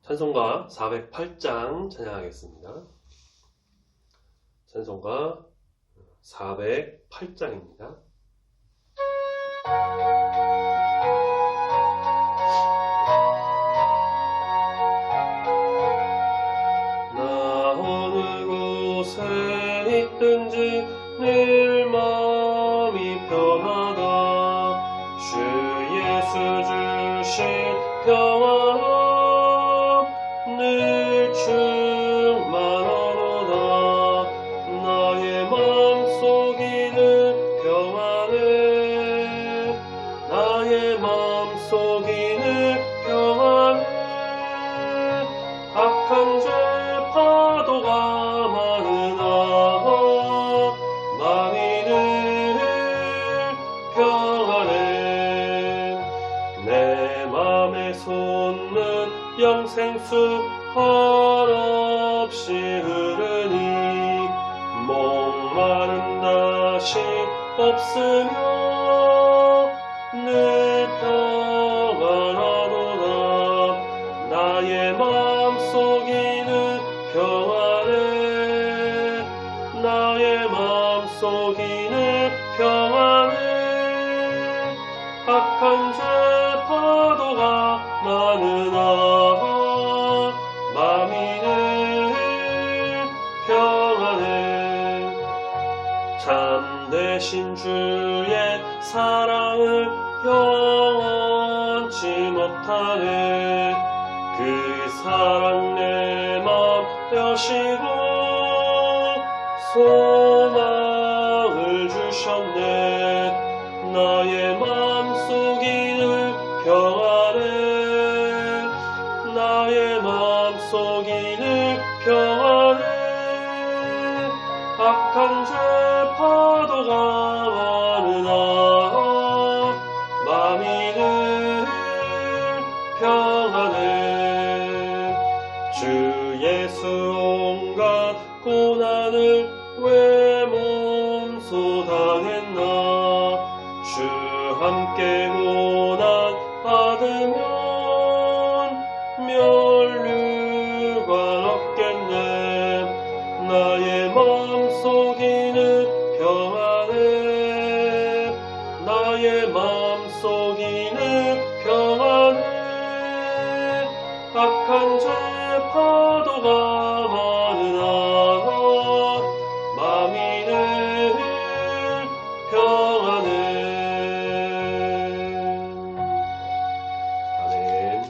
찬송가 408장 찬양하겠습니다. 찬송가 408장입니다. 나 어느 곳에 있든지 늘 마음이 편하다. 주 예수 주신 평안함 늘 충만하도다. 나의 마음속이 늘 평안해. 나의 마음속이 늘 평안해. 악한 죄 파도가 많으나 마음이 늘 평안해. 내 맘에 솟는 영생수 한없이 흐르니 목마름 다시 없으며 늘 평안하도다. 나의 마음속이 늘 평안해. 나의 마음속이 늘 평안해. 악한 죄 파도가 많으나 마음이 늘 평안해. 참되신 주의 사랑을 영원치 못하네. 그 사랑 내 맘 여시고 소망을 주셨네. 나의 마음속이 늘 평안해. 나의 마음속이 늘 평안해. 악한 죄 파도가 많으나 마음이 늘 평안해. 주 예수 온갖 고난을 왜 몸소 당했나. 주 함께 고난 받으면 멸류관 얻겠네. 나의 마음속이 늘 평안해. 나의 마음속이 늘 평안해. 악한 죄 파도가 많으나 마음이 늘 평안해. 아멘.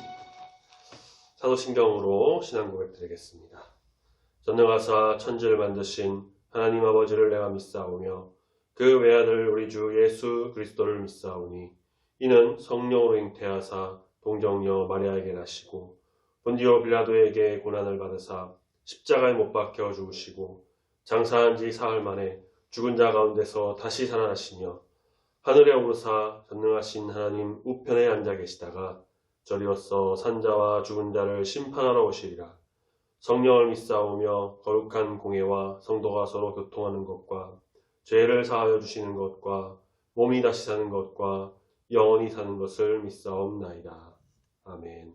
사도신경으로 신앙 고백 드리겠습니다. 전능하사 천지를 만드신 하나님 아버지를 내가 믿사오며 그 외아들 우리 주 예수 그리스도를 믿사오니 이는 성령으로 잉태하사 동정녀 마리아에게 나시고 본디오 빌라도에게 고난을 받으사 십자가에 못 박혀 죽으시고 장사한 지 사흘 만에 죽은 자 가운데서 다시 살아나시며 하늘에 오르사 전능하신 하나님 우편에 앉아 계시다가 저리로서 산자와 죽은 자를 심판하러 오시리라. 성령을 믿사오며 거룩한 공회와 성도가 서로 교통하는 것과 죄를 사하여 주시는 것과 몸이 다시 사는 것과 영원히 사는 것을 믿사옵나이다. 아멘.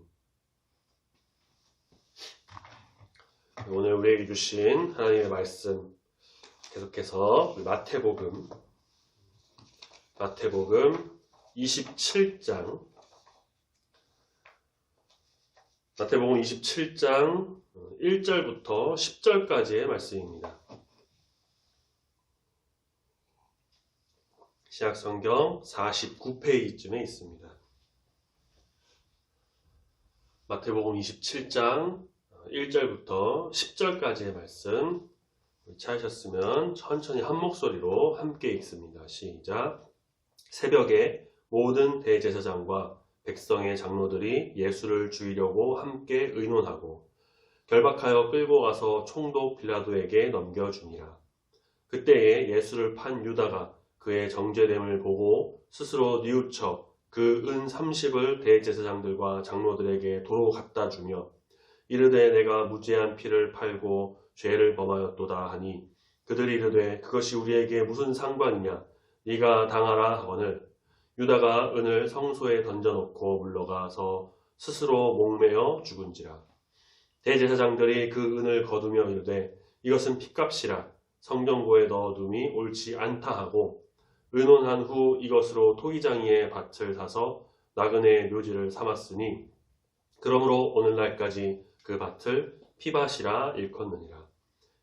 오늘 우리에게 주신 하나님의 말씀 계속해서 마태복음 27장 마태복음 27장 1절부터 10절까지의 말씀입니다. 신약성경 49페이지쯤에 있습니다. 마태복음 27장 1절부터 10절까지의 말씀 찾으셨으면 천천히 한 목소리로 함께 읽습니다. 시작. 새벽에 모든 대제사장과 백성의 장로들이 예수를 죽이려고 함께 의논하고 결박하여 끌고 가서 총독 빌라도에게 넘겨주니라. 그때에 예수를 판 유다가 그의 정죄됨을 보고 스스로 뉘우쳐 그 은 30을 대제사장들과 장로들에게 도로 갖다 주며 이르되 내가 무죄한 피를 팔고 죄를 범하였도다 하니 그들이 이르되 그것이 우리에게 무슨 상관이냐. 네가 당하라 하거늘 유다가 은을 성소에 던져놓고 물러가서 스스로 목매어 죽은지라. 대제사장들이 그 은을 거두며 이르되 이것은 핏값이라 성전고에 넣어둠이 옳지 않다 하고 의논한 후 이것으로 토기장이의 밭을 사서 나그네의 묘지를 삼았으니 그러므로 오늘날까지 그 밭을 피밭이라 일컫느니라.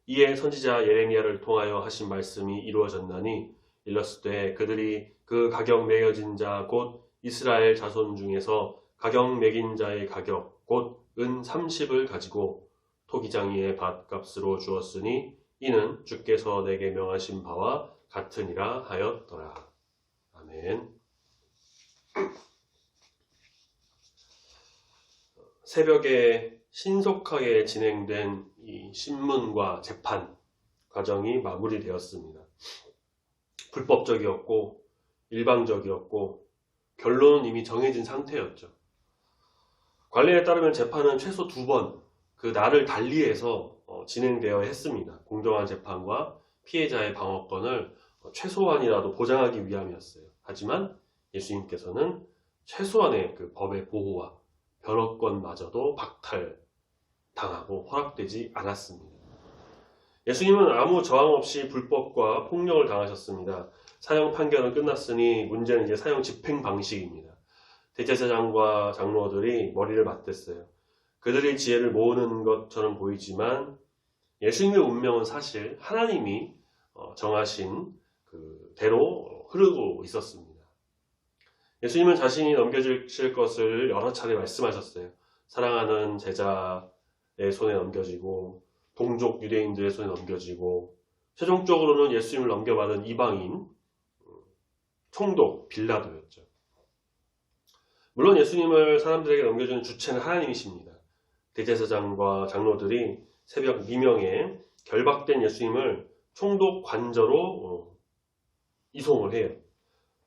이에 선지자 예레미야를 통하여 하신 말씀이 이루어졌나니 일렀을 그들이 그 가격 매겨진 자 곧 이스라엘 자손 중에서 가격 매긴 자의 가격 곧 은 30을 가지고 토기장이의 밭값으로 주었으니 이는 주께서 내게 명하신 바와 같으니라 하였더라. 아멘. 새벽에 신속하게 진행된 이 신문과 재판 과정이 마무리되었습니다. 불법적이었고 일방적이었고 결론은 이미 정해진 상태였죠. 관례에 따르면 재판은 최소 2번 그 날을 달리해서 진행되어야 했습니다. 공정한 재판과 피해자의 방어권을 최소한이라도 보장하기 위함이었어요. 하지만 예수님께서는 최소한의 그 법의 보호와 변호권마저도 박탈당하고 허락되지 않았습니다. 예수님은 아무 저항 없이 불법과 폭력을 당하셨습니다. 사형 판결은 끝났으니 문제는 이제 사형 집행 방식입니다. 대제사장과 장로들이 머리를 맞댔어요. 그들이 지혜를 모으는 것처럼 보이지만 예수님의 운명은 사실 하나님이 정하신 그대로 흐르고 있었습니다. 예수님은 자신이 넘겨주실 것을 여러 차례 말씀하셨어요. 사랑하는 제자의 손에 넘겨지고 동족 유대인들의 손에 넘겨지고 최종적으로는 예수님을 넘겨받은 이방인 총독 빌라도였죠. 물론 예수님을 사람들에게 넘겨주는 주체는 하나님이십니다. 대제사장과 장로들이 새벽 미명에 결박된 예수님을 총독 관저로 이송을 해요.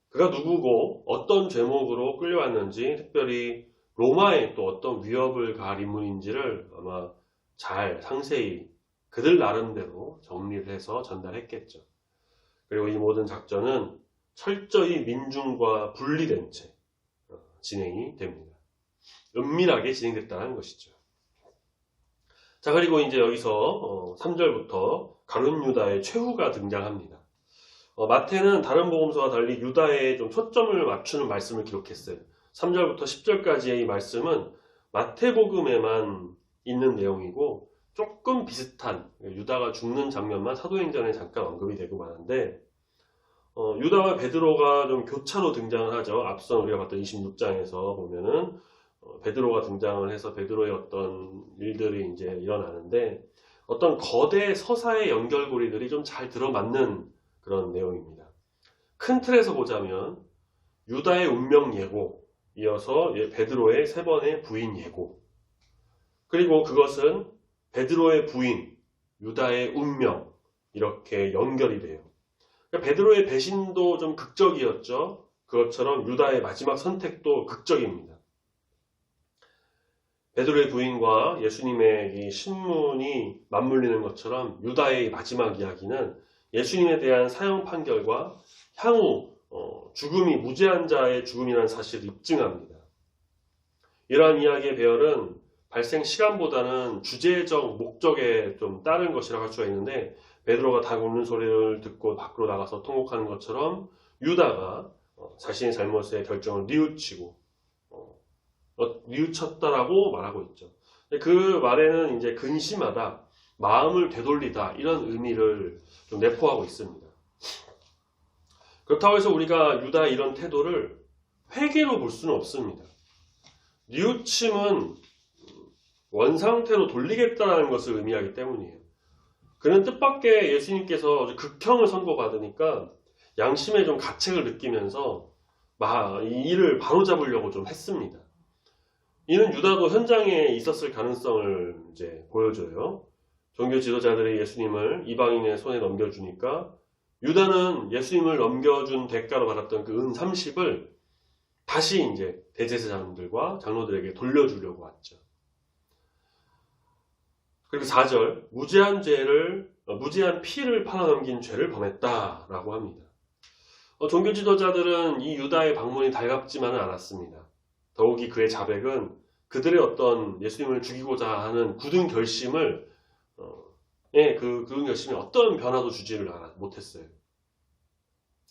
그가 누구고 어떤 죄목으로 끌려왔는지 특별히 로마에 또 어떤 위협을 가할 인물인지를 아마 잘 상세히 그들 나름대로 정리를 해서 전달했겠죠. 그리고 이 모든 작전은 철저히 민중과 분리된 채 진행이 됩니다. 은밀하게 진행됐다는 것이죠. 자, 그리고 이제 여기서 3절부터 가룟 유다의 최후가 등장합니다. 마태는 다른 복음서와 달리 유다에 좀 초점을 맞추는 말씀을 기록했어요. 3절부터 10절까지의 이 말씀은 마태복음에만 있는 내용이고 조금 비슷한 유다가 죽는 장면만 사도행전에 잠깐 언급이 되고 마는데 유다와 베드로가 좀 교차로 등장을 하죠. 앞선 우리가 봤던 26장에서 보면은 베드로가 등장을 해서 베드로의 어떤 일들이 이제 일어나는데 어떤 거대 서사의 연결고리들이 좀 잘 들어맞는 그런 내용입니다. 큰 틀에서 보자면 유다의 운명 예고, 이어서 베드로의 3번의 부인 예고, 그리고 그것은 베드로의 부인, 유다의 운명 이렇게 연결이 돼요. 베드로의 배신도 좀 극적이었죠. 그것처럼 유다의 마지막 선택도 극적입니다. 베드로의 부인과 예수님의 이 신문이 맞물리는 것처럼 유다의 마지막 이야기는 예수님에 대한 사형 판결과 향후 죽음이 무죄한 자의 죽음이라는 사실을 입증합니다. 이러한 이야기의 배열은 발생 시간보다는 주제적 목적에 좀 따른 것이라고 할 수가 있는데 베드로가 닭 웃는 소리를 듣고 밖으로 나가서 통곡하는 것처럼 유다가 자신의 잘못의 결정을 뉘우쳤다라고 말하고 있죠. 그 말에는 이제 근심하다, 마음을 되돌리다 이런 의미를 좀 내포하고 있습니다. 그렇다고 해서 우리가 유다의 이런 태도를 회개로 볼 수는 없습니다. 뉘우침은 원상태로 돌리겠다는 것을 의미하기 때문이에요. 그는 뜻밖의 예수님께서 극형을 선고받으니까 양심의 좀 가책을 느끼면서 이 일을 바로잡으려고 좀 했습니다. 이는 유다도 현장에 있었을 가능성을 이제 보여줘요. 종교 지도자들이 예수님을 이방인의 손에 넘겨주니까 유다는 예수님을 넘겨준 대가로 받았던 그 은 30을 다시 이제 대제사장들과 장로들에게 돌려주려고 왔죠. 그리고 4절, 무죄한 피를 팔아넘긴 죄를 범했다라고 합니다. 종교 지도자들은 이 유다의 방문이 달갑지만은 않았습니다. 더욱이 그의 자백은 그들의 어떤 예수님을 죽이고자 하는 굳은 결심을 그 굳은 결심이 어떤 변화도 주지를 못했어요.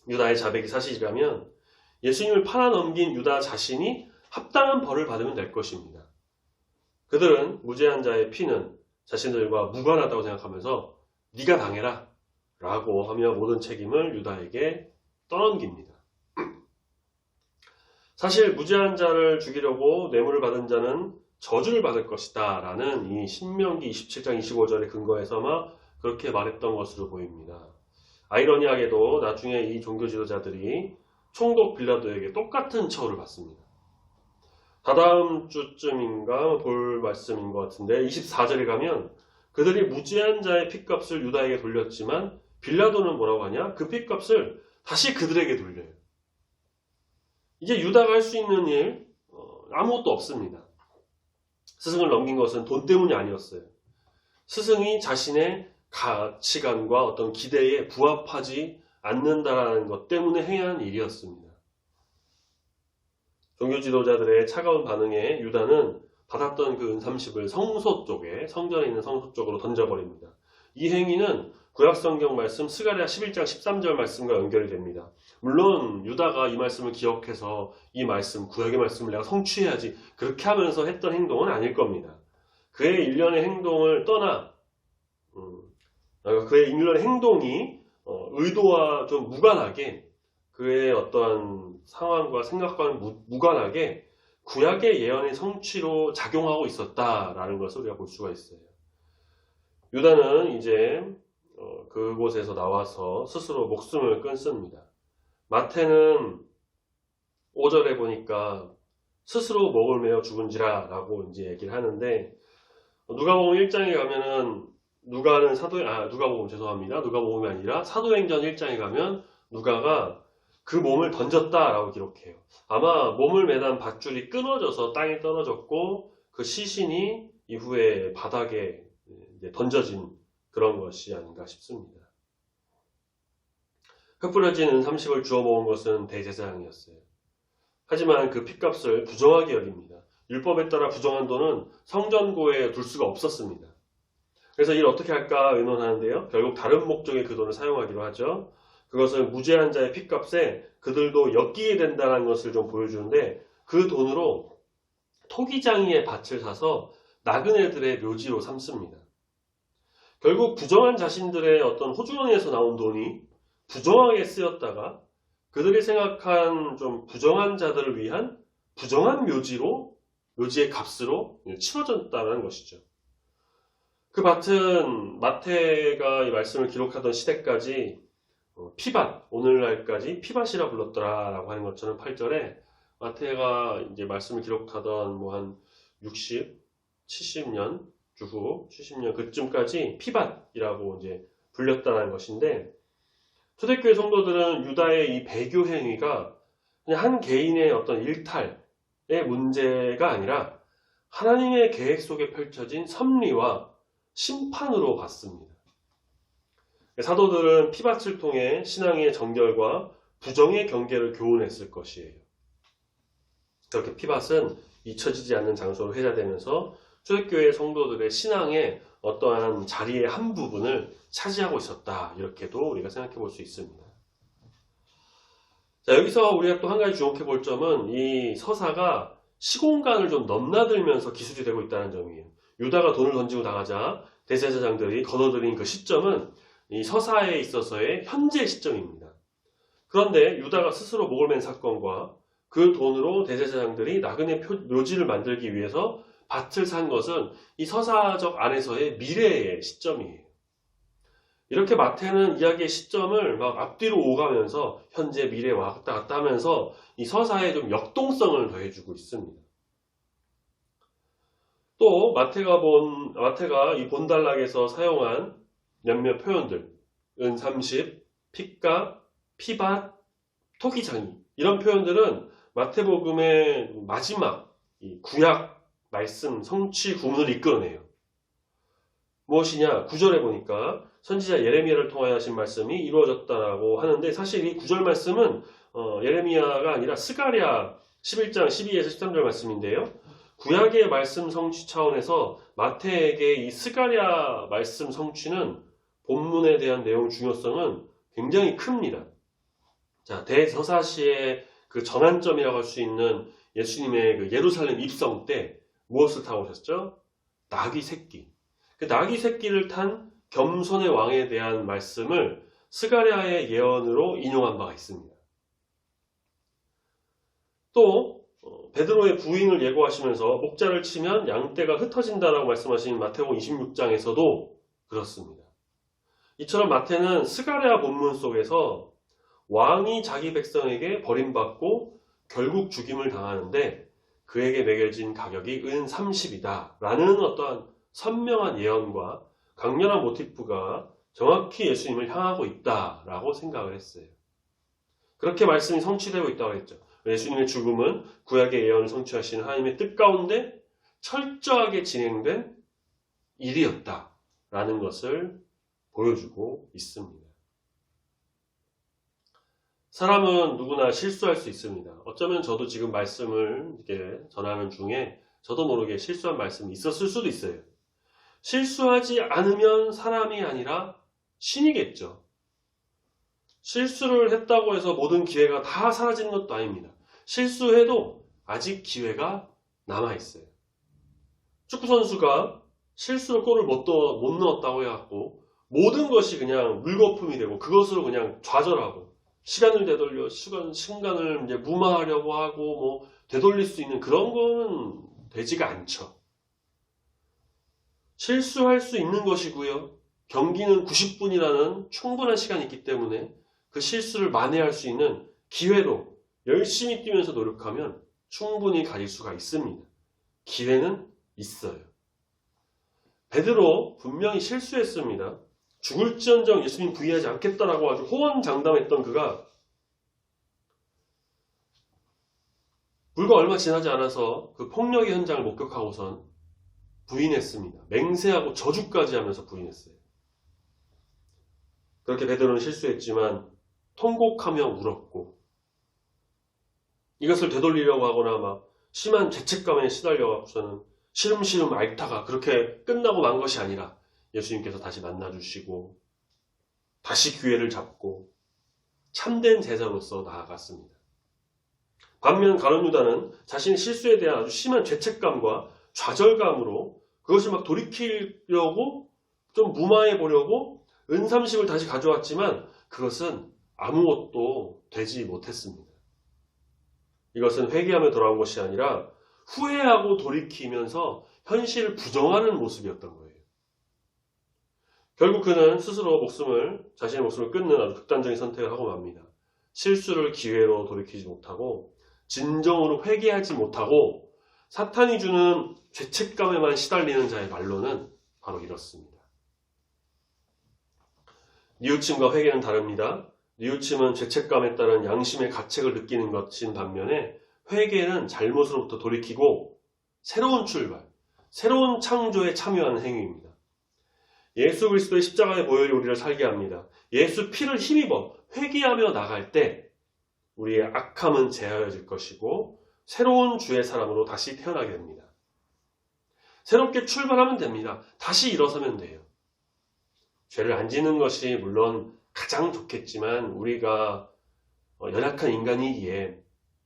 유다의 자백이 사실이라면 예수님을 팔아넘긴 유다 자신이 합당한 벌을 받으면 될 것입니다. 그들은 무죄한 자의 피는 자신들과 무관하다고 생각하면서 네가 당해라 라고 하며 모든 책임을 유다에게 떠넘깁니다. 사실 무죄한 자를 죽이려고 뇌물을 받은 자는 저주를 받을 것이다 라는 이 신명기 27장 25절의 근거에서 아마 그렇게 말했던 것으로 보입니다. 아이러니하게도 나중에 이 종교 지도자들이 총독 빌라도에게 똑같은 처우를 받습니다. 다다음 주쯤인가 볼 말씀인 것 같은데 24절에 가면 그들이 무죄한 자의 핏값을 유다에게 돌렸지만 빌라도는 뭐라고 하냐? 그 핏값을 다시 그들에게 돌려요. 이제 유다가 할 수 있는 일 아무것도 없습니다. 스승을 넘긴 것은 돈 때문이 아니었어요. 스승이 자신의 가치관과 어떤 기대에 부합하지 않는다는 것 때문에 행해야 하는 일이었습니다. 종교 지도자들의 차가운 반응에 유다는 받았던 그 은30을 성소 쪽에, 성전에 있는 성소 쪽으로 던져버립니다. 이 행위는 구약성경 말씀 스가랴 11장 13절 말씀과 연결이 됩니다. 물론 유다가 이 말씀을 기억해서 이 말씀, 구약의 말씀을 내가 성취해야지 그렇게 하면서 했던 행동은 아닐 겁니다. 그의 일련의 행동을 떠나 그의 일련의 행동이 의도와 좀 무관하게 그의 어떠한 상황과 생각과는 무관하게 구약의 예언의 성취로 작용하고 있었다라는 것을 우리가 볼 수가 있어요. 유다는 이제 그곳에서 나와서 스스로 목숨을 끊습니다. 마태는 5절에 보니까 스스로 목을 메어 죽은지라 라고 이제 얘기를 하는데 누가복음 1장에 가면은 누가복음이 아니라 사도행전 1장에 가면 누가가 그 몸을 던졌다라고 기록해요. 아마 몸을 매단 밧줄이 끊어져서 땅에 떨어졌고 그 시신이 이후에 바닥에 던져진 그런 것이 아닌가 싶습니다. 흩뿌려진 은30을 주워 모은 것은 대제사장이었어요. 하지만 그 핏값을 부정하게 여깁니다. 율법에 따라 부정한 돈은 성전고에 둘 수가 없었습니다. 그래서 이를 어떻게 할까 의논하는데요. 결국 다른 목적에 그 돈을 사용하기로 하죠. 그것은 무죄한 자의 핏값에 그들도 엮이게 된다는 것을 좀 보여주는데 그 돈으로 토기장이의 밭을 사서 나그네들의 묘지로 삼습니다. 결국 부정한 자신들의 어떤 호주머니에서 나온 돈이 부정하게 쓰였다가 그들이 생각한 좀 부정한 자들을 위한 부정한 묘지의 값으로 치러졌다는 것이죠. 그 밭은 마태가 이 말씀을 기록하던 시대까지 피밭, 오늘날까지 피밭이라 불렀더라라고 하는 것처럼 8절에 마태가 이제 말씀을 기록하던 한 60, 70년 주후 70년 그쯤까지 피밭이라고 이제 불렸다는 것인데 초대교회 성도들은 유다의 이 배교 행위가 그냥 한 개인의 어떤 일탈의 문제가 아니라 하나님의 계획 속에 펼쳐진 섭리와 심판으로 봤습니다. 사도들은 피밭을 통해 신앙의 정결과 부정의 경계를 교훈했을 것이에요. 그렇게 피밭은 잊혀지지 않는 장소로 회자되면서 초대교회 성도들의 신앙의 어떠한 자리의 한 부분을 차지하고 있었다. 이렇게도 우리가 생각해 볼 수 있습니다. 자, 여기서 우리가 또 한 가지 주목해 볼 점은 이 서사가 시공간을 좀 넘나들면서 기술이 되고 있다는 점이에요. 유다가 돈을 던지고 나가자 대제사장들이 거둬들인 그 시점은 이 서사에 있어서의 현재 시점입니다. 그런데 유다가 스스로 목을 맨 사건과 그 돈으로 대제사장들이 나그네 묘지를 만들기 위해서 밭을 산 것은 이 서사적 안에서의 미래의 시점이에요. 이렇게 마태는 이야기의 시점을 막 앞뒤로 오가면서 현재, 미래 왔다 갔다 하면서 이 서사에 좀 역동성을 더해주고 있습니다. 또 마태가 이 본단락에서 사용한 몇몇 표현들, 은30, 핏값, 피밭, 토기장이 이런 표현들은 마태복음의 마지막 이 구약 말씀 성취 구문을 이끌어내요. 무엇이냐? 9절에 보니까 선지자 예레미야를 통하여 하신 말씀이 이루어졌다라고 하는데 사실 이 9절 말씀은 예레미야가 아니라 스가랴 11장 12에서 13절 말씀인데요. 구약의 말씀 성취 차원에서 마태에게 이 스가랴 말씀 성취는 본문에 대한 내용 중요성은 굉장히 큽니다. 자, 대저사시의 그 전환점이라고 할 수 있는 예수님의 그 예루살렘 입성 때 무엇을 타고 오셨죠? 나귀 새끼. 그 나귀 새끼를 탄 겸손의 왕에 대한 말씀을 스가랴의 예언으로 인용한 바가 있습니다. 또 베드로의 부인을 예고하시면서 목자를 치면 양떼가 흩어진다라고 말씀하신 마태복음 26장에서도 그렇습니다. 이처럼 마태는 스가랴 본문 속에서 왕이 자기 백성에게 버림받고 결국 죽임을 당하는데 그에게 매겨진 가격이 은 30이다 라는 어떠한 선명한 예언과 강렬한 모티프가 정확히 예수님을 향하고 있다라고 생각을 했어요. 그렇게 말씀이 성취되고 있다고 했죠. 예수님의 죽음은 구약의 예언을 성취하시는 하나님의 뜻 가운데 철저하게 진행된 일이었다라는 것을 보여주고 있습니다. 사람은 누구나 실수할 수 있습니다. 어쩌면 저도 지금 말씀을 이렇게 전하는 중에 저도 모르게 실수한 말씀이 있었을 수도 있어요. 실수하지 않으면 사람이 아니라 신이겠죠. 실수를 했다고 해서 모든 기회가 다 사라지는 것도 아닙니다. 실수해도 아직 기회가 남아있어요. 축구선수가 실수로 골을 못 넣었다고 해갖고 모든 것이 그냥 물거품이 되고 그것으로 그냥 좌절하고 시간을 되돌려 순간을 이제 무마하려고 하고 뭐 되돌릴 수 있는 그런 거는 되지가 않죠. 실수할 수 있는 것이고요. 경기는 90분이라는 충분한 시간이 있기 때문에 그 실수를 만회할 수 있는 기회로 열심히 뛰면서 노력하면 충분히 가질 수가 있습니다. 기회는 있어요. 베드로 분명히 실수했습니다. 죽을지언정 예수님 부인하지 않겠다라고 아주 호언장담했던 그가 불과 얼마 지나지 않아서 그 폭력의 현장을 목격하고선 부인했습니다. 맹세하고 저주까지 하면서 부인했어요. 그렇게 베드로는 실수했지만 통곡하며 울었고 이것을 되돌리려고 하거나 막 심한 죄책감에 시달려서는 시름시름 앓다가 그렇게 끝나고 만 것이 아니라 예수님께서 다시 만나주시고 다시 기회를 잡고 참된 제자로서 나아갔습니다. 반면 가룟 유다는 자신의 실수에 대한 아주 심한 죄책감과 좌절감으로 그것을 막 돌이키려고 좀 무마해 보려고 은30을 다시 가져왔지만 그것은 아무것도 되지 못했습니다. 이것은 회개하며 돌아온 것이 아니라 후회하고 돌이키면서 현실을 부정하는 모습이었던 거예요. 결국 그는 스스로 자신의 목숨을 끊는 아주 극단적인 선택을 하고 맙니다. 실수를 기회로 돌이키지 못하고 진정으로 회개하지 못하고 사탄이 주는 죄책감에만 시달리는 자의 말로는 바로 이렇습니다. 뉘우침과 회개는 다릅니다. 뉘우침은 죄책감에 따른 양심의 가책을 느끼는 것인 반면에 회개는 잘못으로부터 돌이키고 새로운 출발, 새로운 창조에 참여하는 행위입니다. 예수 그리스도의 십자가의 보혈이 우리를 살게 합니다. 예수 피를 힘입어 회개하며 나갈 때 우리의 악함은 제하여질 것이고 새로운 주의 사람으로 다시 태어나게 됩니다. 새롭게 출발하면 됩니다. 다시 일어서면 돼요. 죄를 안 지는 것이 물론 가장 좋겠지만 우리가 연약한 인간이기에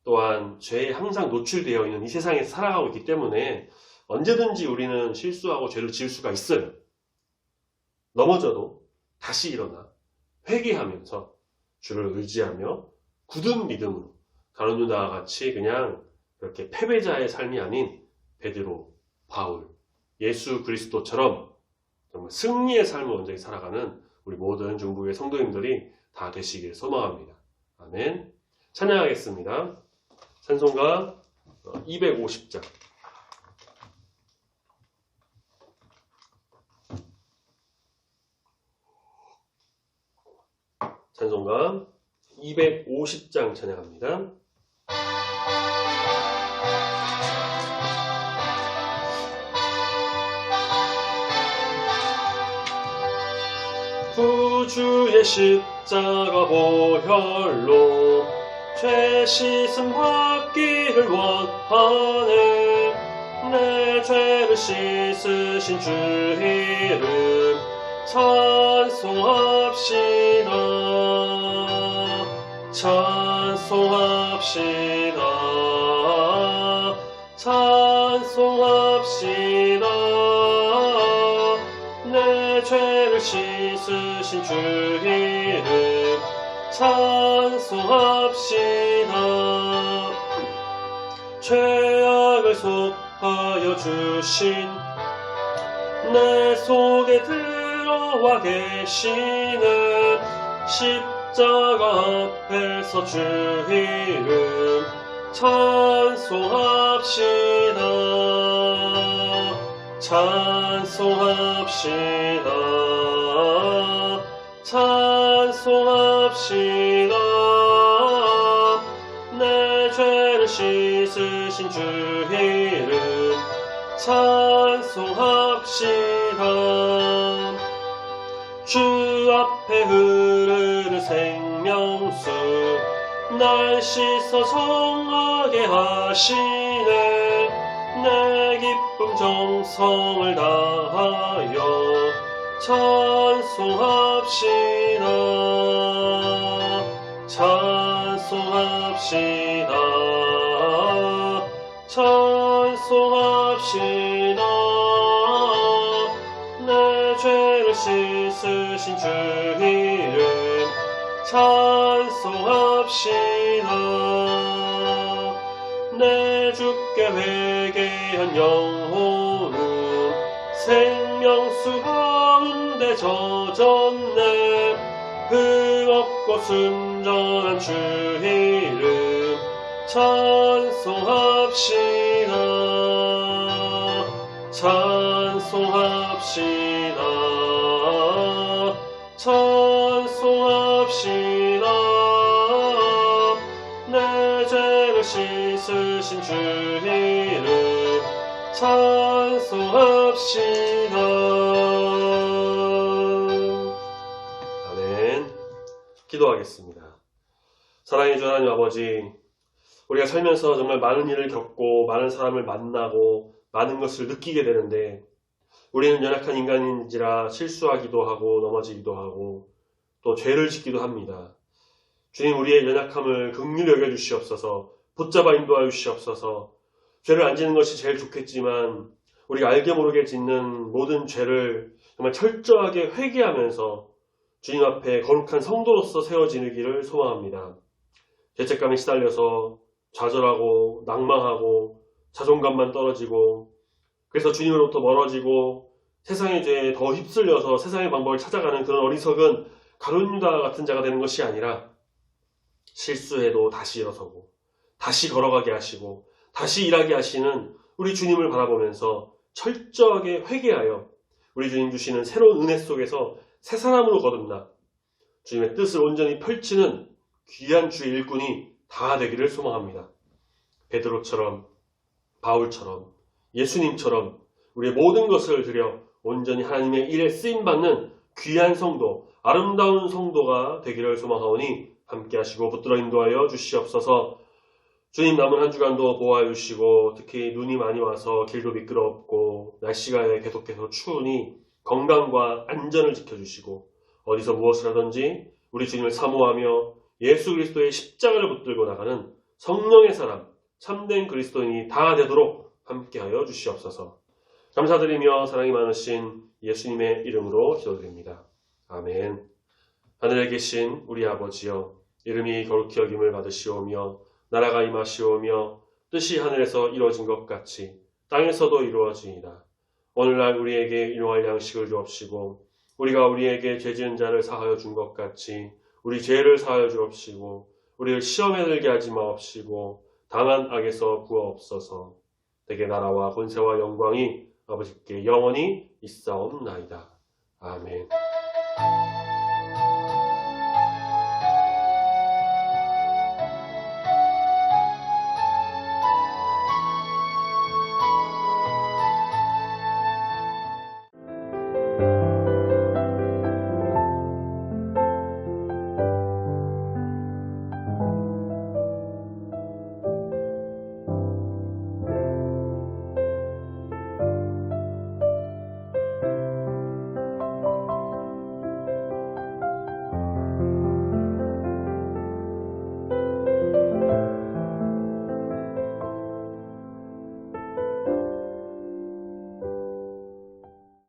또한 죄에 항상 노출되어 있는 이 세상에서 살아가고 있기 때문에 언제든지 우리는 실수하고 죄를 지을 수가 있어요. 넘어져도 다시 일어나 회개하면서 주를 의지하며 굳은 믿음으로 가룟 유다와 같이 그냥 그렇게 패배자의 삶이 아닌 베드로, 바울, 예수 그리스도처럼 정말 승리의 삶을 온전히 살아가는 우리 모든 중국의 성도님들이 다 되시길 소망합니다. 아멘. 찬양하겠습니다. 찬송가 250장. 찬송가 250장 찬양합니다. 구주의 십자가 보혈로 죄 씻음 받기를 원하네. 내 죄를 씻으신 주 이름 찬송합시다. 찬송합시다. 찬송합시다. 내 죄를 씻으신 주 이름 찬송합시다. 죄악을 속하여 주신 내 속에 들어와 계시는 십자가 앞에서 주 이름 찬송합시다. 찬송합시다. 찬송합시다. 내 죄를 씻으신 주 이름 찬송합시다. 주 앞에 흐르는 생명수 날 씻어 정하게 하시네. 내 기쁨 정성을 다하여 찬송합시다. 찬송합시다. 찬송합시다. 내 죄를 씻으신 주 이름 찬송합시다. 내 주께 회개한 영혼은 생명수 가운데 젖었네. 흠없고 순전한 주 이름 찬송합시다. 찬송합시다. 찬송합시다. 내 죄를 씻으신 주 이름 찬송합시다. 아멘. 기도하겠습니다. 사랑해 주 하나님 아버지, 우리가 살면서 정말 많은 일을 겪고 많은 사람을 만나고 많은 것을 느끼게 되는데 우리는 연약한 인간인지라 실수하기도 하고 넘어지기도 하고 또 죄를 짓기도 합니다. 주님, 우리의 연약함을 긍휼히 여겨주시옵소서. 붙잡아 인도하여 주시옵소서. 죄를 안 짓는 것이 제일 좋겠지만 우리가 알게 모르게 짓는 모든 죄를 정말 철저하게 회개하면서 주님 앞에 거룩한 성도로서 세워지기를 소망합니다. 죄책감에 시달려서 좌절하고 낭망하고 자존감만 떨어지고 그래서 주님으로부터 멀어지고 세상의 죄에 더 휩쓸려서 세상의 방법을 찾아가는 그런 어리석은 가룟 유다 같은 자가 되는 것이 아니라 실수해도 다시 일어서고 다시 걸어가게 하시고 다시 일하게 하시는 우리 주님을 바라보면서 철저하게 회개하여 우리 주님 주시는 새로운 은혜 속에서 새 사람으로 거듭나 주님의 뜻을 온전히 펼치는 귀한 주의 일꾼이 다 되기를 소망합니다. 베드로처럼, 바울처럼, 예수님처럼 우리의 모든 것을 들여 온전히 하나님의 일에 쓰임받는 귀한 성도, 아름다운 성도가 되기를 소망하오니 함께 하시고 붙들어 인도하여 주시옵소서. 주님, 남은 한 주간도 보호하여 주시고 특히 눈이 많이 와서 길도 미끄럽고 날씨가 계속해서 추우니 건강과 안전을 지켜주시고 어디서 무엇을 하든지 우리 주님을 사모하며 예수 그리스도의 십자가를 붙들고 나가는 성령의 사람, 참된 그리스도인이 다 되도록 함께하여 주시옵소서. 감사드리며 사랑이 많으신 예수님의 이름으로 기도드립니다. 아멘. 하늘에 계신 우리 아버지여, 이름이 거룩히 여김을 받으시오며 나라가 임하시오며 뜻이 하늘에서 이루어진 것 같이 땅에서도 이루어지이다. 오늘날 우리에게 일용할 양식을 주옵시고 우리가 우리에게 죄 지은 자를 사하여 준 것 같이 우리 죄를 사하여 주옵시고 우리를 시험에 들게 하지 마옵시고 다만 악에서 구하옵소서. 대개 나라와 권세와 영광이 아버지께 영원히 있사옵나이다. 아멘.